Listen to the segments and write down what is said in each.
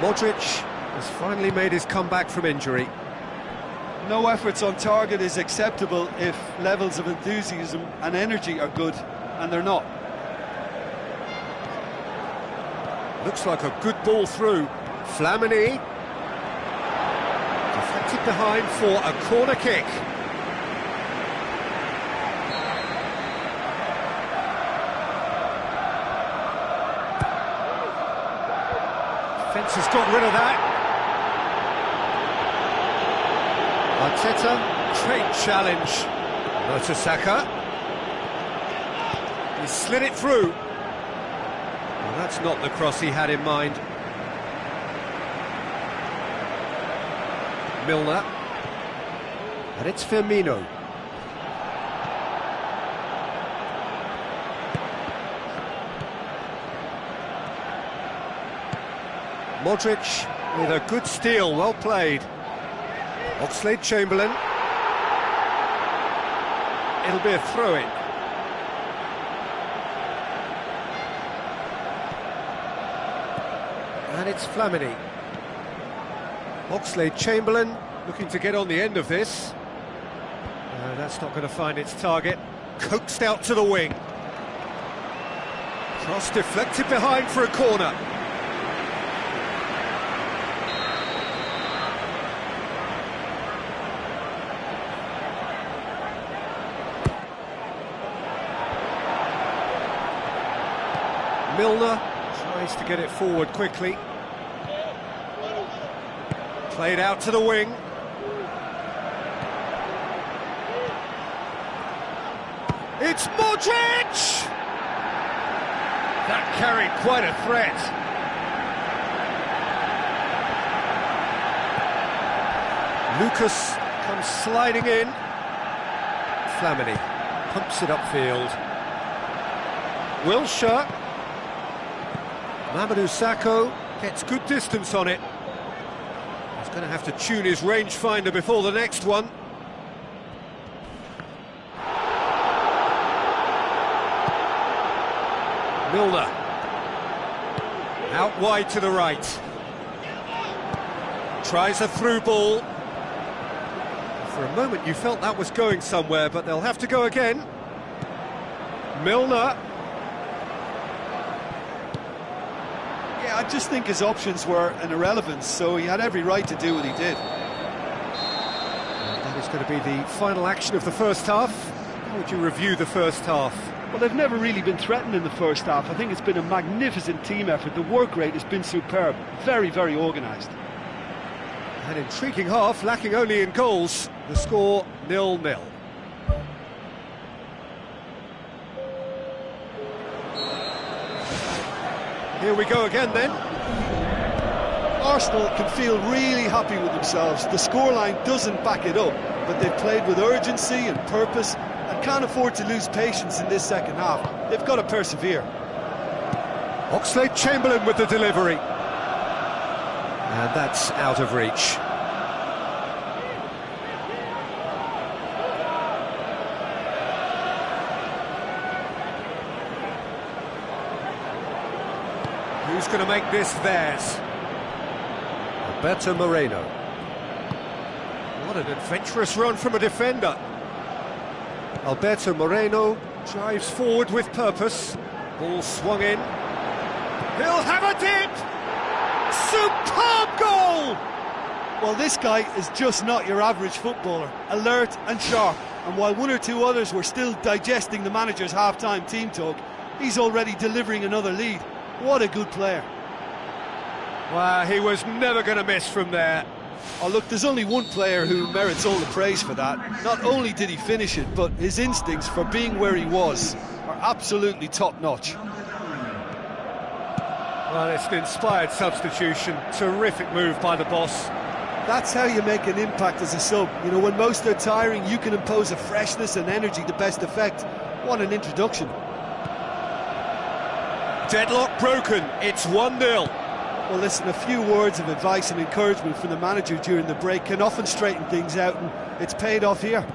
Modric has finally made his comeback from injury. No efforts on target is acceptable if levels of enthusiasm and energy are good, and they're not. Looks like a good ball through. Flamini. Deflected behind for a corner kick. Fence has got rid of that. Arteta, great challenge. Mertesacker. He slid it through. Well, that's not the cross he had in mind. Milner. And it's Firmino. Modric with a good steal, well played. Oxlade-Chamberlain. It'll be a throw-in. And it's Flamini. Oxlade-Chamberlain looking to get on the end of this. That's not going to find its target. Coaxed out to the wing. Cross deflected behind for a corner. Milner tries to get it forward quickly. Played out to the wing. It's Modric! That carried quite a threat. Lucas comes sliding in. Flamini pumps it upfield. Wilshere. Mamadou Sakho gets good distance on it. He's going to have to tune his rangefinder before the next one. Milner. Out wide to the right. Tries a through ball. For a moment you felt that was going somewhere, but they'll have to go again. Milner. I just think his options were an irrelevance, so he had every right to do what he did. And that is going to be the final action of the first half. How would you review the first half? Well, they've never really been threatened in the first half. I think it's been a magnificent team effort. The work rate has been superb. Very, very organised. An intriguing half, lacking only in goals. The score 0-0. Here we go again then. Arsenal can feel really happy with themselves. The scoreline doesn't back it up, but they've played with urgency and purpose and can't afford to lose patience in this second half. They've got to persevere. Oxlade-Chamberlain with the delivery. And that's out of reach. Who's going to make this theirs? Alberto Moreno. What an adventurous run from a defender. Alberto Moreno drives forward with purpose. Ball swung in. He'll have a dip! Superb goal! Well, this guy is just not your average footballer. Alert and sharp. And while one or two others were still digesting the manager's half-time team talk, he's already delivering another lead. What a good player. Well, he was never going to miss from there. Oh, look, there's only one player who merits all the praise for that. Not only did he finish it, but his instincts for being where he was are absolutely top-notch. Well, it's an inspired substitution. Terrific move by the boss. That's how you make an impact as a sub. You know, when most are tiring, you can impose a freshness and energy to best effect. What an introduction. Deadlock broken, it's 1-0. Well, listen, a few words of advice and encouragement from the manager during the break can often straighten things out, and it's paid off here.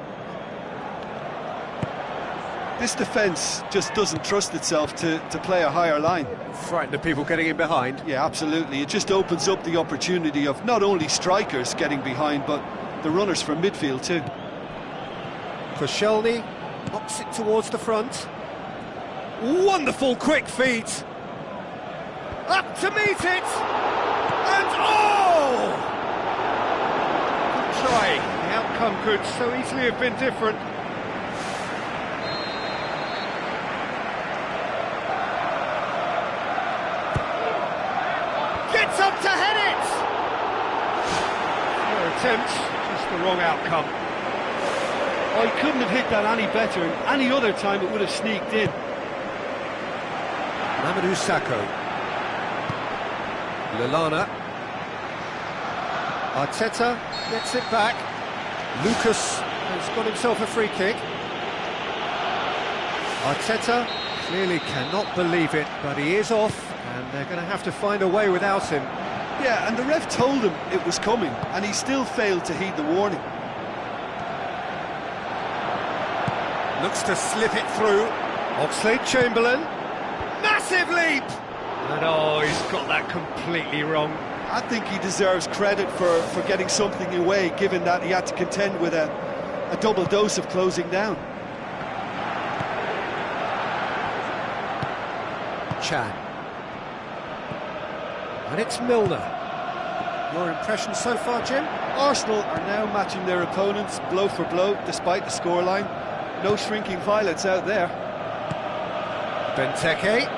This defence just doesn't trust itself to play a higher line. Frightened of people getting in behind. Yeah, absolutely. It just opens up the opportunity of not only strikers getting behind, but the runners from midfield too. Koscielny knocks it towards the front. Wonderful quick feet. Up to meet it. And oh! Good try. The outcome could so easily have been different. Gets up to head it! No attempt, just the wrong outcome. Oh, he couldn't have hit that any better, and any other time it would have sneaked in. Mamadou Sakho. Lallana. Arteta gets it back. Lucas has got himself a free kick. Arteta clearly cannot believe it, but he is off, and they're going to have to find a way without him. Yeah, and the ref told him it was coming, and he still failed to heed the warning. Looks to slip it through. Oxlade-Chamberlain. Massive leap! And oh, he's got that completely wrong. I think he deserves credit for getting something away, given that he had to contend with a double dose of closing down. Chan. And it's Milner. Your impression so far, Jim? Arsenal are now matching their opponents blow for blow, despite the scoreline. No shrinking violets out there. Benteke.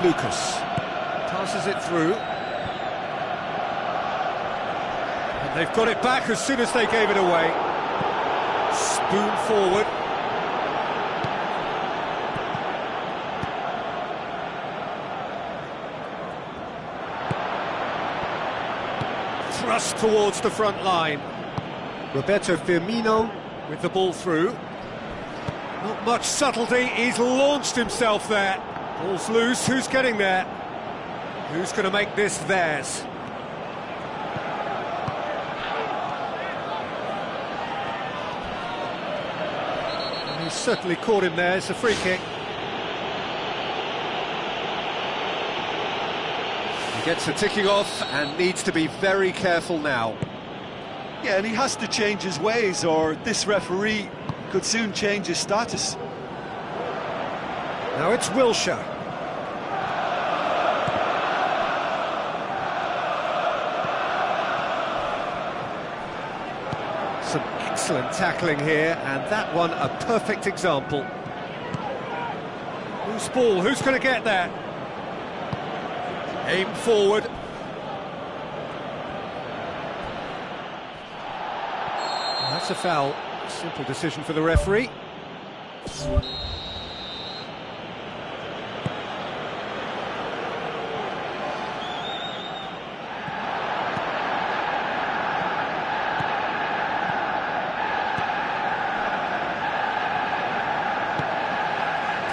Lucas passes it through. And they've got it back as soon as they gave it away. Spoon forward. Thrust towards the front line. Roberto Firmino with the ball through. Not much subtlety, he's launched himself there. Ball's loose, who's getting there? Who's going to make this theirs? And he's certainly caught him there, it's a free kick. He gets the ticking off and needs to be very careful now. Yeah, and he has to change his ways, or this referee could soon change his status. Now it's Wilshere. Some excellent tackling here, and that one a perfect example. Loose ball, who's going to get there? Aim forward. That's a foul. Simple decision for the referee.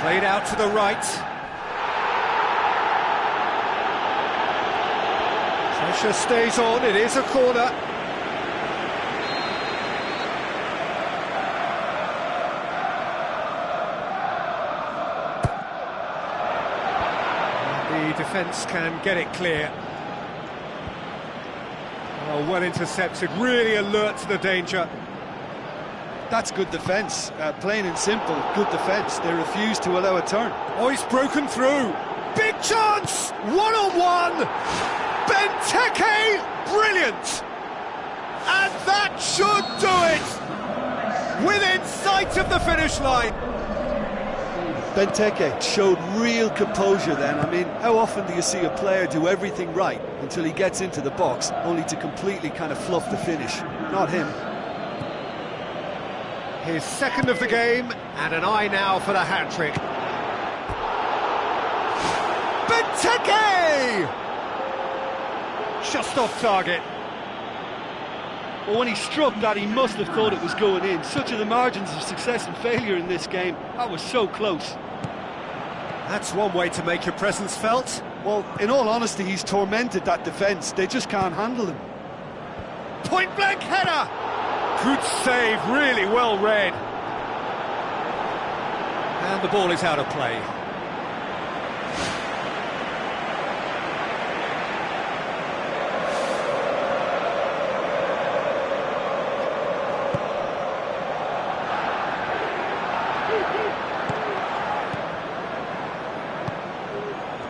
Played out to the right. Pressure stays on, it is a corner. The defence can get it clear. Oh, well intercepted, really alert to the danger. That's good defence, plain and simple, good defence. They refuse to allow a turn. Oh, he's broken through. Big chance! One-on-one! Benteke! Brilliant! And that should do it! Within sight of the finish line. Benteke showed real composure then. I mean, how often do you see a player do everything right until he gets into the box, only to completely kind of fluff the finish? Not him. His second of the game, and an eye now for the hat-trick. Benteke! Just off target. Well, when he struck that, he must have thought it was going in. Such are the margins of success and failure in this game. That was so close. That's one way to make your presence felt. Well, in all honesty, he's tormented that defence. They just can't handle him. Point-blank header! Good save, really well read. And the ball is out of play.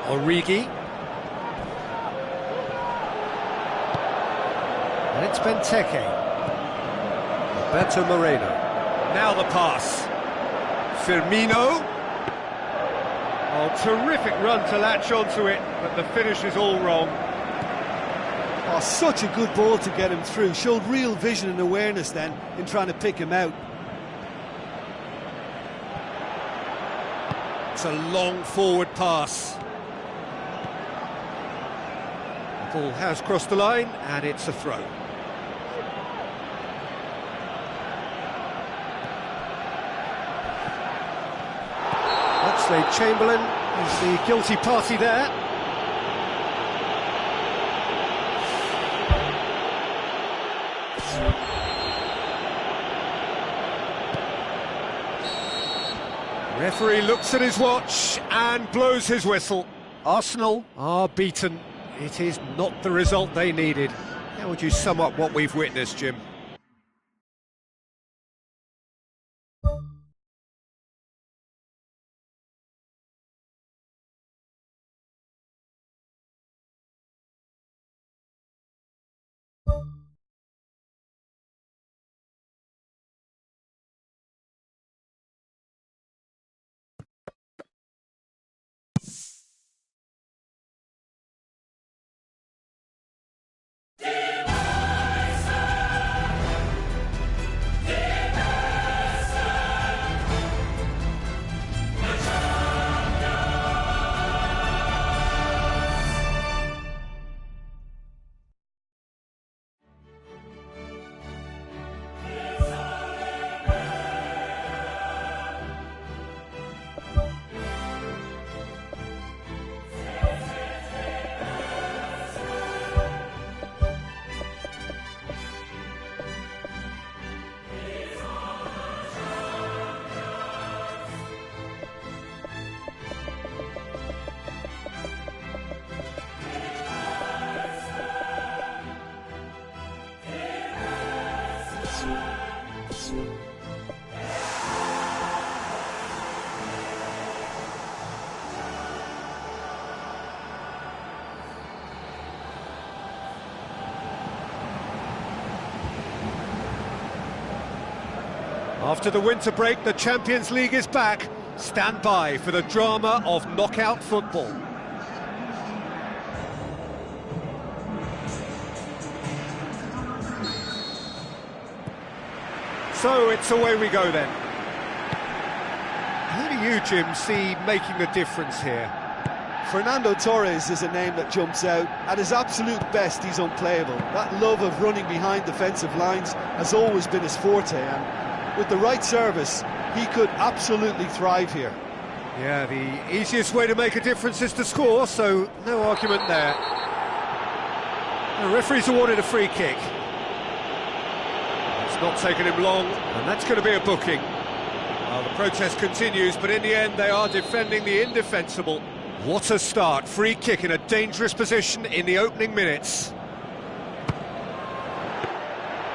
Origi. And it's Benteke. Alberto Moreno. Now the pass. Firmino. Oh, terrific run to latch onto it, but the finish is all wrong. Oh, such a good ball to get him through. Showed real vision and awareness then in trying to pick him out. It's a long forward pass. The ball has crossed the line, and it's a throw. Chamberlain is the guilty party there. Referee looks at his watch and blows his whistle. Arsenal are beaten. It is not the result they needed. How would you sum up what we've witnessed, Jim? After the winter break, the Champions League is back. Stand by for the drama of knockout football. So it's away we go then. Who do you, Jim, see making the difference here? Fernando Torres is a name that jumps out. At his absolute best, he's unplayable. That love of running behind defensive lines has always been his forte, and with the right service, he could absolutely thrive here. Yeah, the easiest way to make a difference is to score, so no argument there. The referee's awarded a free kick. It's not taken him long, and that's going to be a booking. Well, the protest continues, but in the end they are defending the indefensible. What a start, free kick in a dangerous position in the opening minutes.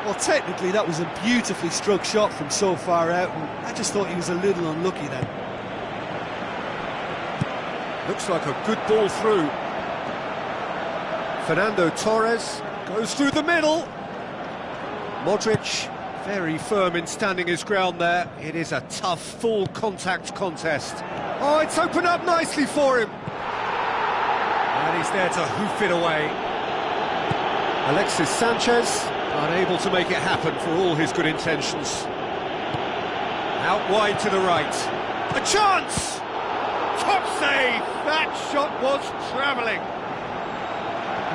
Well, technically that was a beautifully struck shot from so far out, and I just thought he was a little unlucky then. Looks like a good ball through. Fernando Torres goes through the middle. Modric, very firm in standing his ground there. It is a tough, full contact contest. Oh, it's opened up nicely for him. And he's there to hoof it away. Alexis Sanchez, unable to make it happen for all his good intentions. Out wide to the right. A chance! Top save! That shot was travelling.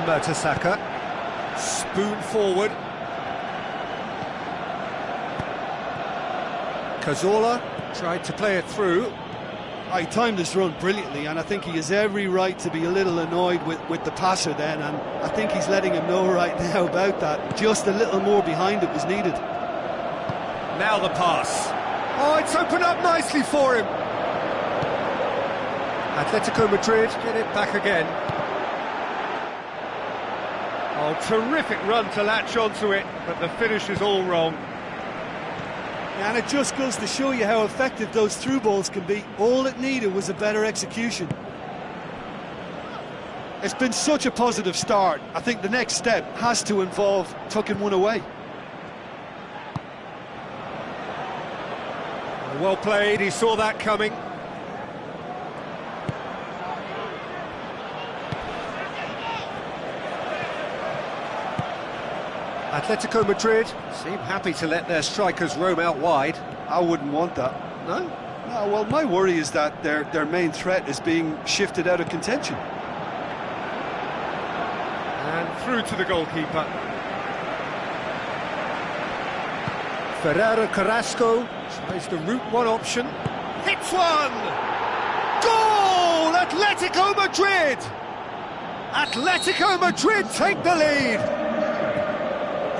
Mertesacker. Spoon forward. Cazorla tried to play it through. He timed this run brilliantly, and I think he has every right to be a little annoyed with the passer then, and I think he's letting him know right now about that. Just a little more behind it was needed. Now the pass. Oh, it's opened up nicely for him. Atletico Madrid get it back again. Oh, terrific run to latch onto it, but the finish is all wrong. And it just goes to show you how effective those through balls can be. All it needed was a better execution. It's been such a positive start. I think the next step has to involve tucking one away. Well played, he saw that coming. Atletico Madrid seem happy to let their strikers roam out wide. I wouldn't want that. No? No, well, my worry is that their main threat is being shifted out of contention. And through to the goalkeeper. Ferreira Carrasco tries the route one option. Hits one! Goal! Atletico Madrid! Atletico Madrid take the lead!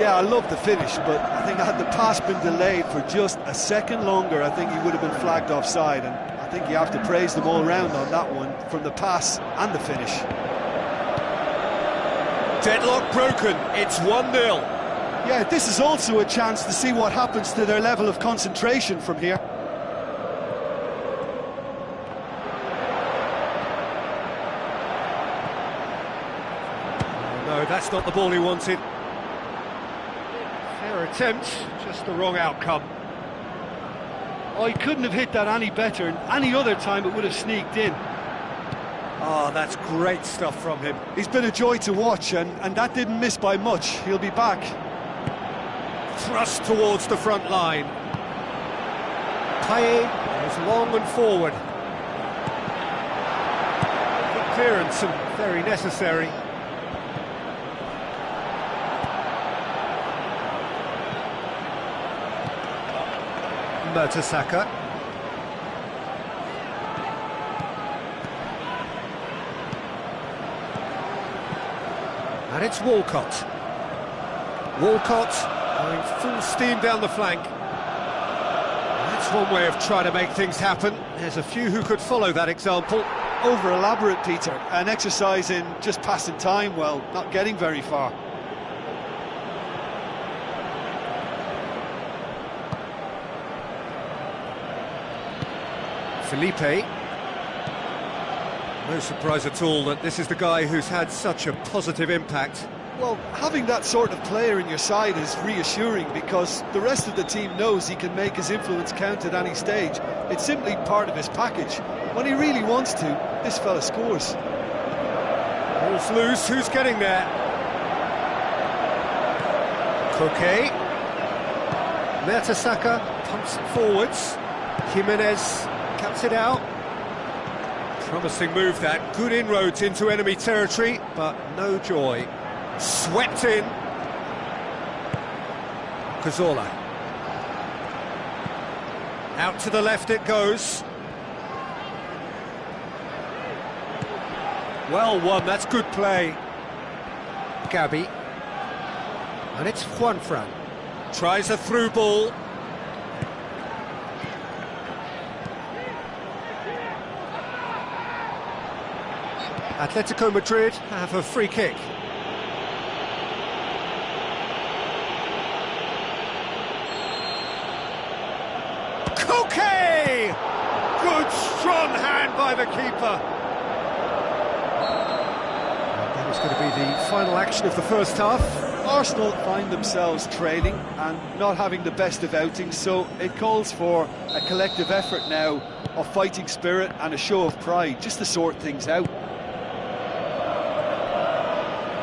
Yeah, I love the finish, but I think had the pass been delayed for just a second longer, I think he would have been flagged offside, and I think you have to praise them all round on that one, from the pass and the finish. Deadlock broken, it's 1-0. Yeah, this is also a chance to see what happens to their level of concentration from here. No, that's not the ball he wanted. Fair attempt, just the wrong outcome. Oh, he couldn't have hit that any better, and any other time it would have sneaked in. Oh, that's great stuff from him. He's been a joy to watch, and that didn't miss by much. He'll be back. Thrust towards the front line. Payet goes long and forward. Good clearance and very necessary. Mertesacker. And it's Walcott. Walcott going full steam down the flank. That's one way of trying to make things happen. There's a few who could follow that example. Over-elaborate, Peter. An exercise in just passing time, well, not getting very far. Felipe. No surprise at all that this is the guy who's had such a positive impact. Well, having that sort of player in your side is reassuring because the rest of the team knows he can make his influence count at any stage. It's simply part of his package. When he really wants to, this fella scores. Ball's loose, who's getting there? Koke. Mertesacker pumps it forwards. Jimenez cuts it out. Promising move that, good inroads into enemy territory, but no joy. Swept in. Cazorla. Out to the left it goes. Well won, that's good play. Gabi. And it's Juanfran. Tries a through ball. Atletico Madrid have a free kick. Koke! Good strong hand by the keeper. That was going to be the final action of the first half. Arsenal find themselves trailing and not having the best of outings, so it calls for a collective effort now of fighting spirit and a show of pride, just to sort things out.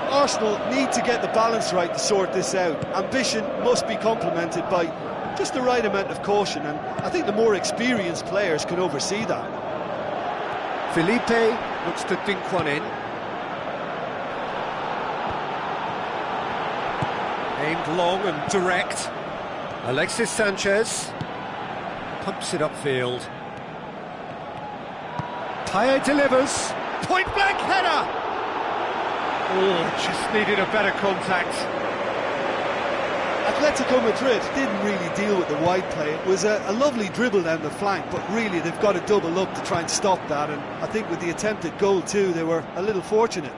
Arsenal need to get the balance right to sort this out. Ambition must be complemented by just the right amount of caution, and I think the more experienced players can oversee that. Felipe looks to dink one in. Aimed long and direct. Alexis Sanchez pumps it upfield. Payet delivers. Point blank header. Oh, just needed a better contact. I Atletico Madrid didn't really deal with the wide play. It was a lovely dribble down the flank, but really they've got to double up to try and stop that, and I think with the attempted goal too, they were a little fortunate.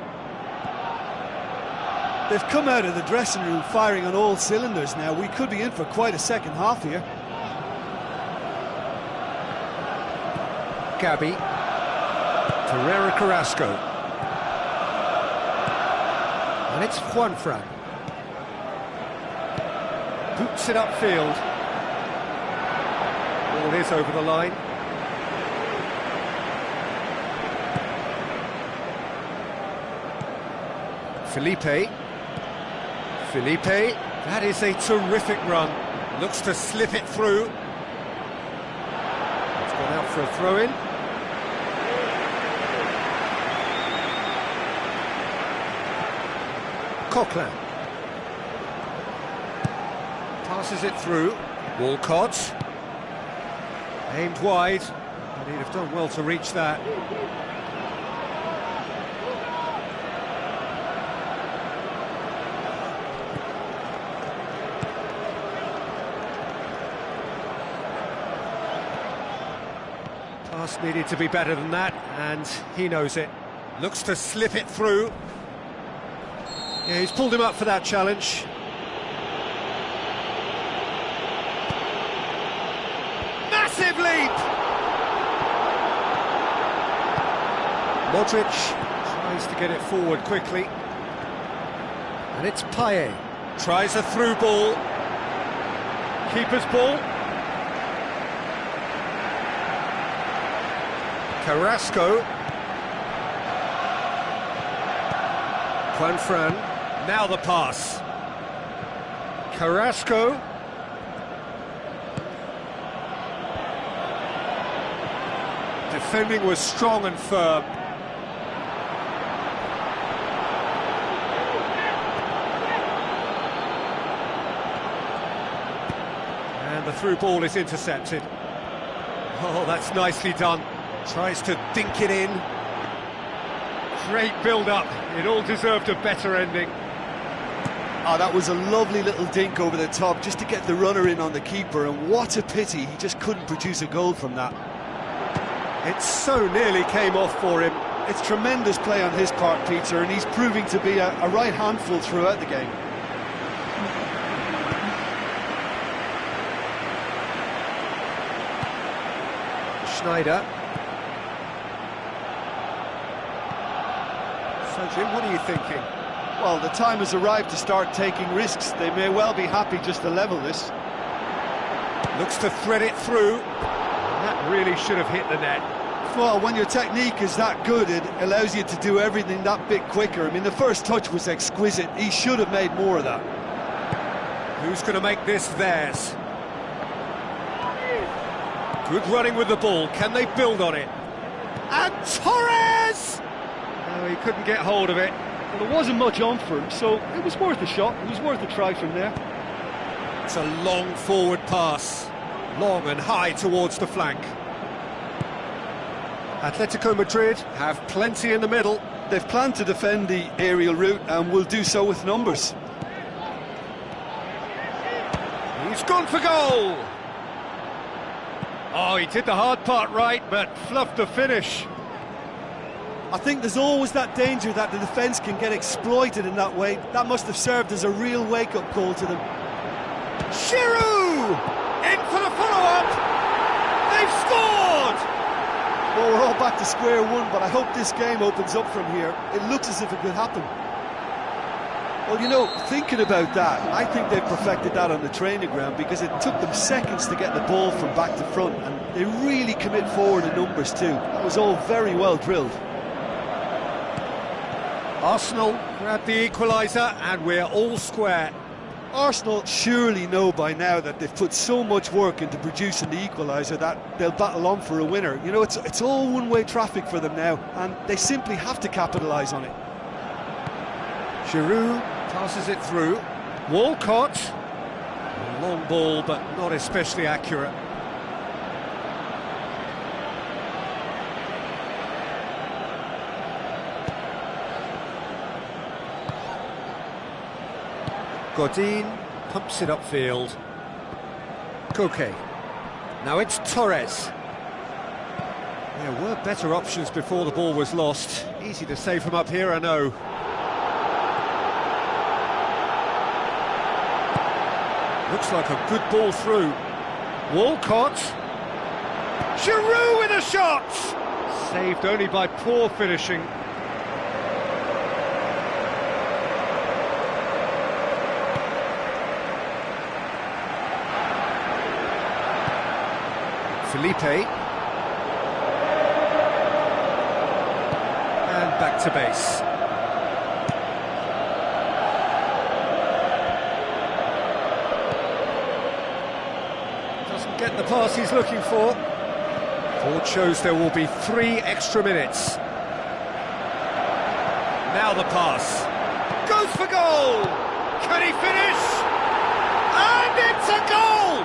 They've come out of the dressing room firing on all cylinders now. We could be in for quite a second half here. Gabi. Herrera Carrasco. And it's Juanfran. Boots it upfield. Ball is over the line. Felipe. That is a terrific run. Looks to slip it through. It's gone out for a throw-in. Coquelin. Passes it through. Walcott. Aimed wide, but he'd have done well to reach that. Pass needed to be better than that, and he knows it. Looks to slip it through. Yeah, he's pulled him up for that challenge. Massive leap! Modric tries to get it forward quickly. And it's Payet. Tries a through ball. Keeper's ball. Carrasco. Juanfran. Now the pass. Carrasco. Defending was strong and firm. And the through ball is intercepted. Oh, that's nicely done. Tries to dink it in. Great build-up. It all deserved a better ending. Oh, that was a lovely little dink over the top just to get the runner in on the keeper, and what a pity he just couldn't produce a goal from that. It so nearly came off for him. It's tremendous play on his part, Peter, and he's proving to be a right handful throughout the game. Schneider. So, Jim, what are you thinking? Well, the time has arrived to start taking risks. They may well be happy just to level this. Looks to thread it through. That really should have hit the net. Well, when your technique is that good, it allows you to do everything that bit quicker. I mean, the first touch was exquisite. He should have made more of that. Who's going to make this theirs? Good running with the ball. Can they build on it? And Torres! No, he couldn't get hold of it. Well, there wasn't much on for him, so it was worth a shot. It was worth a try from there. It's a long forward pass. Long and high towards the flank. Atletico Madrid have plenty in the middle. They've planned to defend the aerial route and will do so with numbers. He's gone for goal! Oh, he did the hard part right, but fluffed the finish. I think there's always that danger that the defence can get exploited in that way. That must have served as a real wake-up call to them. Giroud! In for the follow-up! They've scored! Well, we're all back to square one, but I hope this game opens up from here. It looks as if it could happen. Well, you know, thinking about that, I think they've perfected that on the training ground, because it took them seconds to get the ball from back to front, and they really commit forward in numbers too. That was all very well drilled. Arsenal grabbed the equaliser, and we're all square. Arsenal surely know by now that they've put so much work into producing the equaliser that they'll battle on for a winner. You know, it's all one-way traffic for them now, and they simply have to capitalise on it. Giroud passes it through. Walcott. A long ball, but not especially accurate. Godin pumps it upfield. Koke. Now it's Torres. There were better options before the ball was lost. Easy to say from up here, I know. Looks like a good ball through. Walcott. Giroud with a shot! Saved only by poor finishing. Felipe. And back to base. Doesn't get the pass he's looking for. Ford shows there will be 3 extra minutes. Now the pass. Goes for goal! Can he finish? And it's a goal!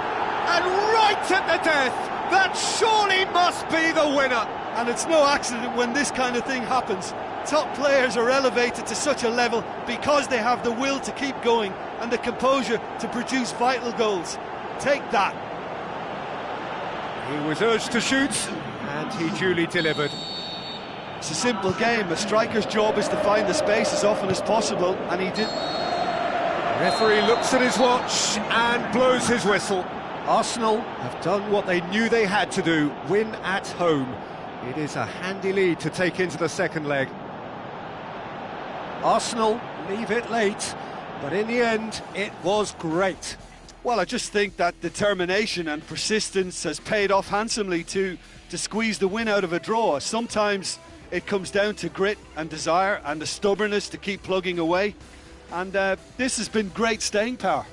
And right at the death! That surely must be the winner! And it's no accident when this kind of thing happens. Top players are elevated to such a level because they have the will to keep going and the composure to produce vital goals. Take that. He was urged to shoot, and he duly delivered. It's a simple game. A striker's job is to find the space as often as possible, and he did. Referee looks at his watch and blows his whistle. Arsenal have done what they knew they had to do, win at home. It is a handy lead to take into the second leg. Arsenal leave it late, but in the end, it was great. Well, I just think that determination and persistence has paid off handsomely to squeeze the win out of a draw. Sometimes it comes down to grit and desire and the stubbornness to keep plugging away. And this has been great staying power.